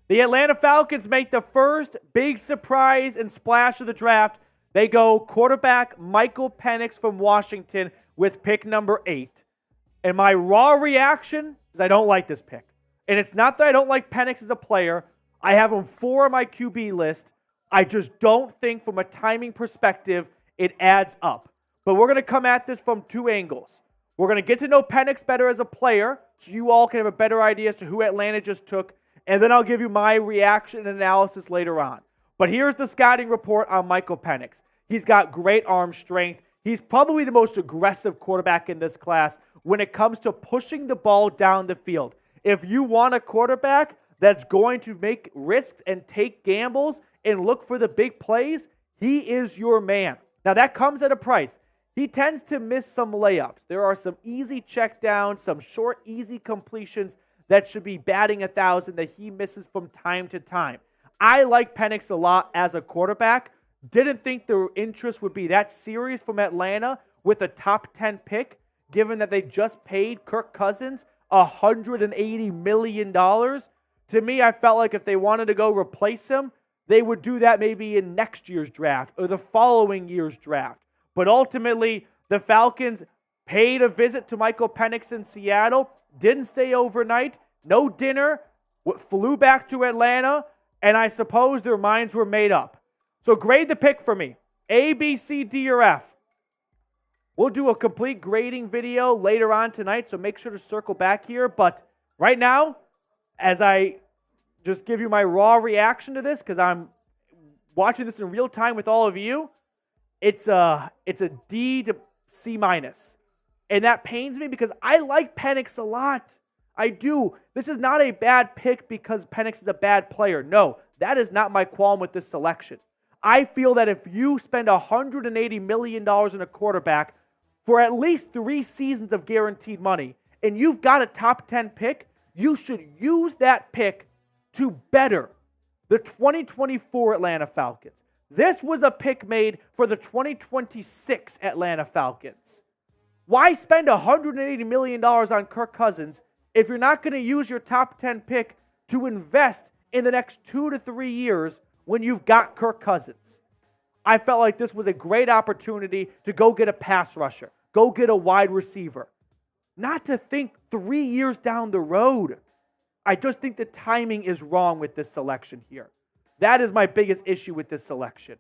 The Atlanta Falcons make the first big surprise and splash of the draft. They go quarterback Michael Penix from Washington with pick number 8. And my raw reaction is I don't like this pick. And it's not that I don't like Penix as a player. I have him 4 on my QB list. I just don't think from a timing perspective it adds up. But we're going to come at this from 2 angles. We're going to get to know Penix better as a player so you all can have a better idea as to who Atlanta just took. And then I'll give you my reaction and analysis later on. But here's the scouting report on Michael Penix. He's got great arm strength. He's probably the most aggressive quarterback in this class when it comes to pushing the ball down the field. If you want a quarterback that's going to make risks and take gambles and look for the big plays, he is your man. Now that comes at a price. He tends to miss some layups. There are some easy checkdowns, some short, easy completions that should be batting 1,000 that he misses from time to time. I like Penix a lot as a quarterback. Didn't think the interest would be that serious from Atlanta with a top 10 pick, given that they just paid Kirk Cousins $180 million. To me, I felt like if they wanted to go replace him, they would do that maybe in next year's draft or the following year's draft. But ultimately, the Falcons paid a visit to Michael Penix in Seattle, didn't stay overnight, no dinner, flew back to Atlanta, and I suppose their minds were made up. So grade the pick for me. A, B, C, D, or F. We'll do a complete grading video later on tonight, so make sure to circle back here. But right now, as I just give you my raw reaction to this, because I'm watching this in real time with all of you, it's a D to C minus. And that pains me because I like Penix a lot. I do. This is not a bad pick because Penix is a bad player. No, that is not my qualm with this selection. I feel that if you spend $180 million in a quarterback for at least 3 seasons of guaranteed money, and you've got a top 10 pick, you should use that pick to better the 2024 Atlanta Falcons. This was a pick made for the 2026 Atlanta Falcons. Why spend $180 million on Kirk Cousins if you're not going to use your top 10 pick to invest in the next 2 to 3 years when you've got Kirk Cousins? I felt like this was a great opportunity to go get a pass rusher, go get a wide receiver, not to think 3 years down the road. I just think the timing is wrong with this selection here. That is my biggest issue with this selection.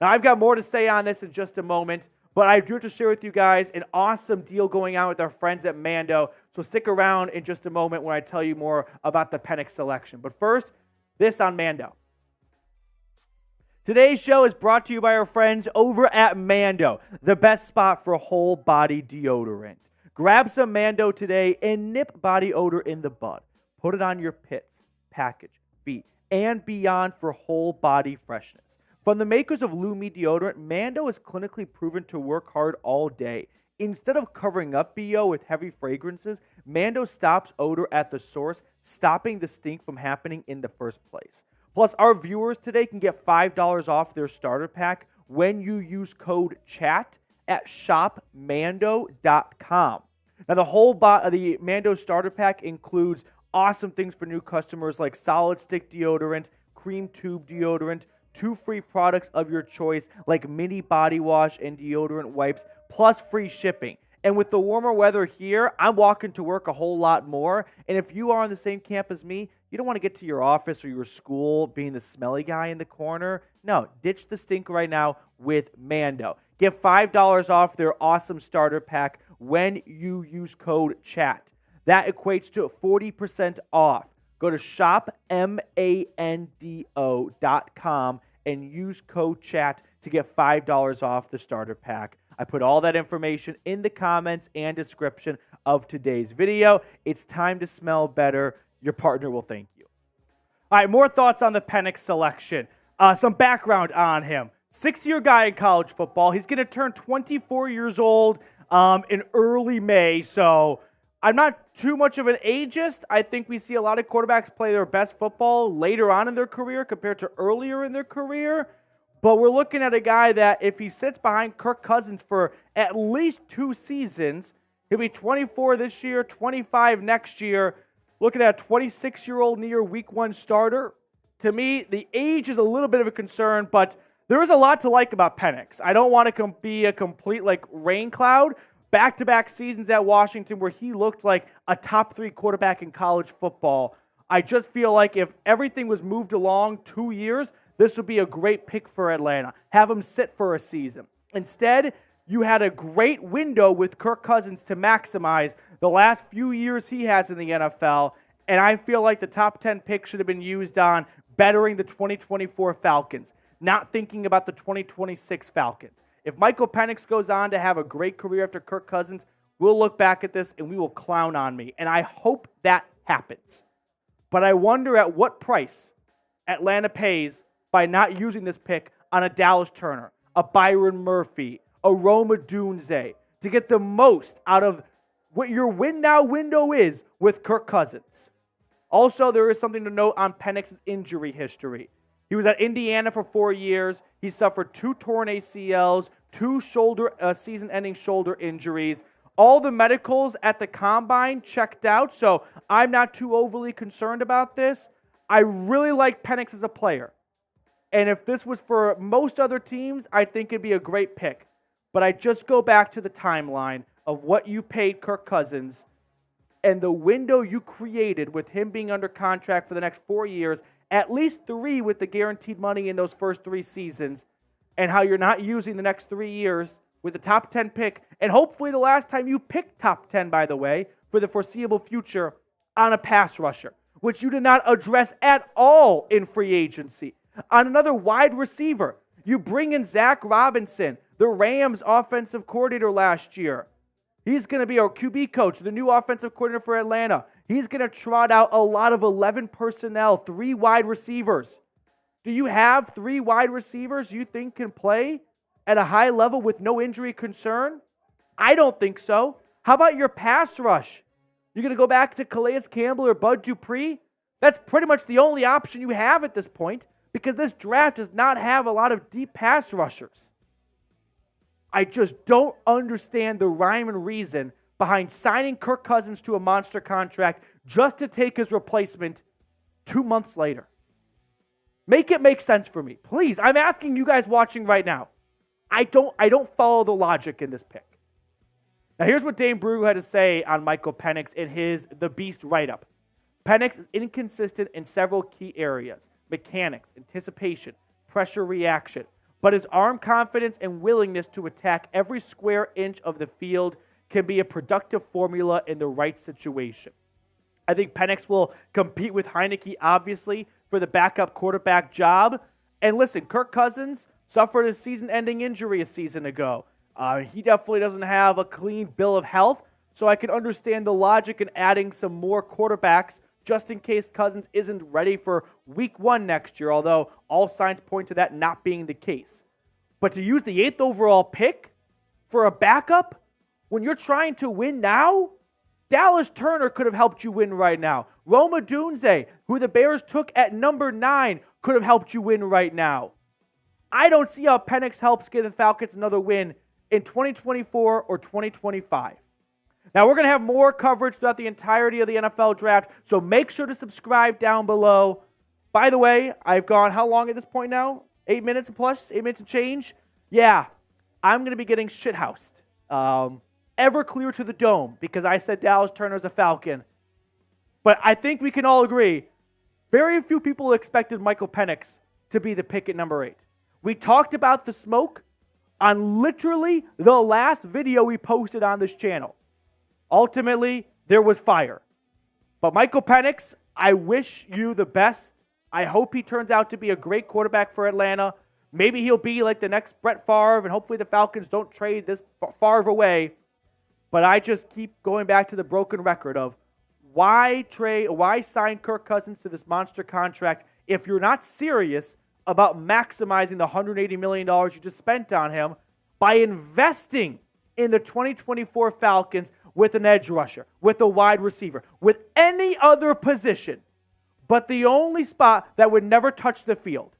Now, I've got more to say on this in just a moment, but I do have to share with you guys an awesome deal going on with our friends at Mando. So stick around in just a moment when I tell you more about the Penix selection. But first, this on Mando. Today's show is brought to you by our friends over at Mando, the best spot for whole body deodorant. Grab some Mando today and nip body odor in the bud. Put it on your pits, package, feet, and beyond for whole body freshness. From the makers of Lumi deodorant, Mando is clinically proven to work hard all day. Instead of covering up BO with heavy fragrances, Mando stops odor at the source, stopping the stink from happening in the first place. Plus, our viewers today can get $5 off their starter pack when you use code CHAT at shopmando.com. Now, the Mando starter pack includes awesome things for new customers like solid stick deodorant, cream tube deodorant, 2 free products of your choice like mini body wash and deodorant wipes, plus free shipping. And with the warmer weather here, I'm walking to work a whole lot more. And if you are on the same camp as me, you don't want to get to your office or your school being the smelly guy in the corner. No, ditch the stink right now with Mando. Get $5 off their awesome starter pack when you use code CHAT. That equates to 40% off. Go to shopmando.com and use code CHAT to get $5 off the starter pack. I put all that information in the comments and description of today's video. It's time to smell better. Your partner will thank you. All right, more thoughts on the Penix selection. Some background on him. 6-year guy in college football. He's going to turn 24 years old in early May, so I'm not too much of an ageist. I think we see a lot of quarterbacks play their best football later on in their career compared to earlier in their career. But we're looking at a guy that if he sits behind Kirk Cousins for at least 2 seasons, He'll be 24 this year, 25 next year. Looking at a 26-year-old near week one starter. To me, the age is a little bit of a concern, but there is a lot to like about Penix. I don't want to be a complete rain cloud. Back-to-back seasons at Washington where he looked like a top 3 quarterback in college football. I just feel like if everything was moved along 2 years, this would be a great pick for Atlanta. Have him sit for a season. Instead, you had a great window with Kirk Cousins to maximize the last few years he has in the NFL, and I feel like the top 10 pick should have been used on bettering the 2024 Falcons, not thinking about the 2026 Falcons. If Michael Penix goes on to have a great career after Kirk Cousins, we'll look back at this and we will clown on me. And I hope that happens. But I wonder at what price Atlanta pays by not using this pick on a Dallas Turner, a Byron Murphy, a Rome Odunze, to get the most out of what your win now window is with Kirk Cousins. Also, there is something to note on Penix's injury history. He was at Indiana for 4 years. He suffered 2 torn ACLs, 2 season-ending shoulder injuries. All the medicals at the combine checked out, so I'm not too overly concerned about this. I really like Penix as a player. And if this was for most other teams, I think it'd be a great pick. But I just go back to the timeline of what you paid Kirk Cousins and the window you created with him being under contract for the next 4 years, at least 3 with the guaranteed money in those first 3 seasons, and how you're not using the next 3 years with the top 10 pick, and hopefully the last time you picked top 10, by the way, for the foreseeable future on a pass rusher, which you did not address at all in free agency. On another wide receiver, you bring in Zach Robinson, the Rams offensive coordinator last year. He's going to be our QB coach, the new offensive coordinator for Atlanta. He's going to trot out a lot of 11 personnel, 3 wide receivers. Do you have 3 wide receivers you think can play at a high level with no injury concern? I don't think so. How about your pass rush? You're going to go back to Calais Campbell or Bud Dupree? That's pretty much the only option you have at this point because this draft does not have a lot of deep pass rushers. I just don't understand the rhyme and reason behind signing Kirk Cousins to a monster contract just to take his replacement 2 months later. Make it make sense for me. Please, I'm asking you guys watching right now. I don't follow the logic in this pick. Now here's what Dane Brugler had to say on Michael Penix in his The Beast write-up. Penix is inconsistent in several key areas: mechanics, anticipation, pressure reaction. But his arm confidence and willingness to attack every square inch of the field can be a productive formula in the right situation. I think Penix will compete with Heineke, obviously, for the backup quarterback job. And listen, Kirk Cousins suffered a season-ending injury a season ago. He definitely doesn't have a clean bill of health, so I can understand the logic in adding some more quarterbacks just in case Cousins isn't ready for week 1 next year, although all signs point to that not being the case. But to use the 8th overall pick for a backup when you're trying to win now? Dallas Turner could have helped you win right now. Rome Odunze, who the Bears took at number 9, could have helped you win right now. I don't see how Penix helps get the Falcons another win in 2024 or 2025. Now, we're going to have more coverage throughout the entirety of the NFL draft, so make sure to subscribe down below. By the way, I've gone how long at this point now? 8 minutes plus? 8 minutes and change? Yeah, I'm going to be getting shithoused. Ever clear to the dome because I said Dallas Turner's a Falcon. But I think we can all agree, very few people expected Michael Penix to be the pick at number 8. We talked about the smoke on literally the last video we posted on this channel. Ultimately, there was fire. But Michael Penix, I wish you the best. I hope he turns out to be a great quarterback for Atlanta. Maybe he'll be like the next Brett Favre, and hopefully the Falcons don't trade this Favre away. But I just keep going back to the broken record of why sign Kirk Cousins to this monster contract if you're not serious about maximizing the $180 million you just spent on him by investing in the 2024 Falcons with an edge rusher, with a wide receiver, with any other position, but the only spot that would never touch the field,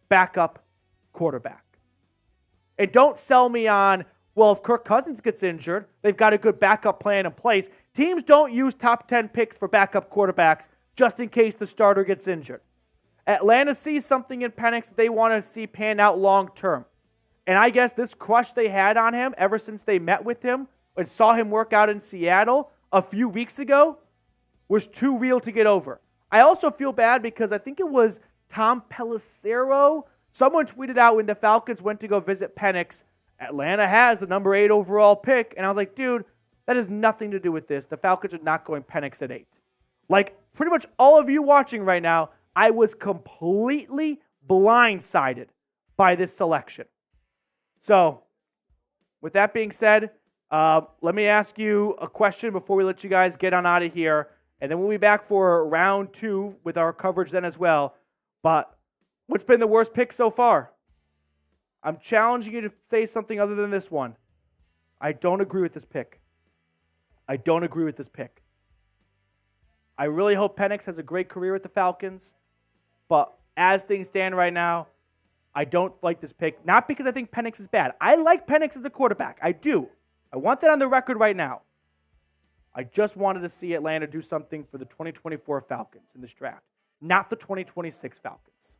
backup quarterback. And don't sell me on Well, if Kirk Cousins gets injured, they've got a good backup plan in place. Teams don't use top 10 picks for backup quarterbacks just in case the starter gets injured. Atlanta sees something in Penix that they want to see pan out long term. And I guess this crush they had on him ever since they met with him and saw him work out in Seattle a few weeks ago was too real to get over. I also feel bad because I think it was Tom Pelissero. Someone tweeted out when the Falcons went to go visit Penix, Atlanta has the number 8 overall pick. And I was like, dude, that has nothing to do with this. The Falcons are not going Penix at 8. Like, pretty much all of you watching right now, I was completely blindsided by this selection. So, with that being said, let me ask you a question before we let you guys get on out of here. And then we'll be back for round 2 with our coverage then as well. But what's been the worst pick so far? I'm challenging you to say something other than this one. I don't agree with this pick. I don't agree with this pick. I really hope Penix has a great career with the Falcons. But as things stand right now, I don't like this pick. Not because I think Penix is bad. I like Penix as a quarterback. I do. I want that on the record right now. I just wanted to see Atlanta do something for the 2024 Falcons in this draft, not the 2026 Falcons.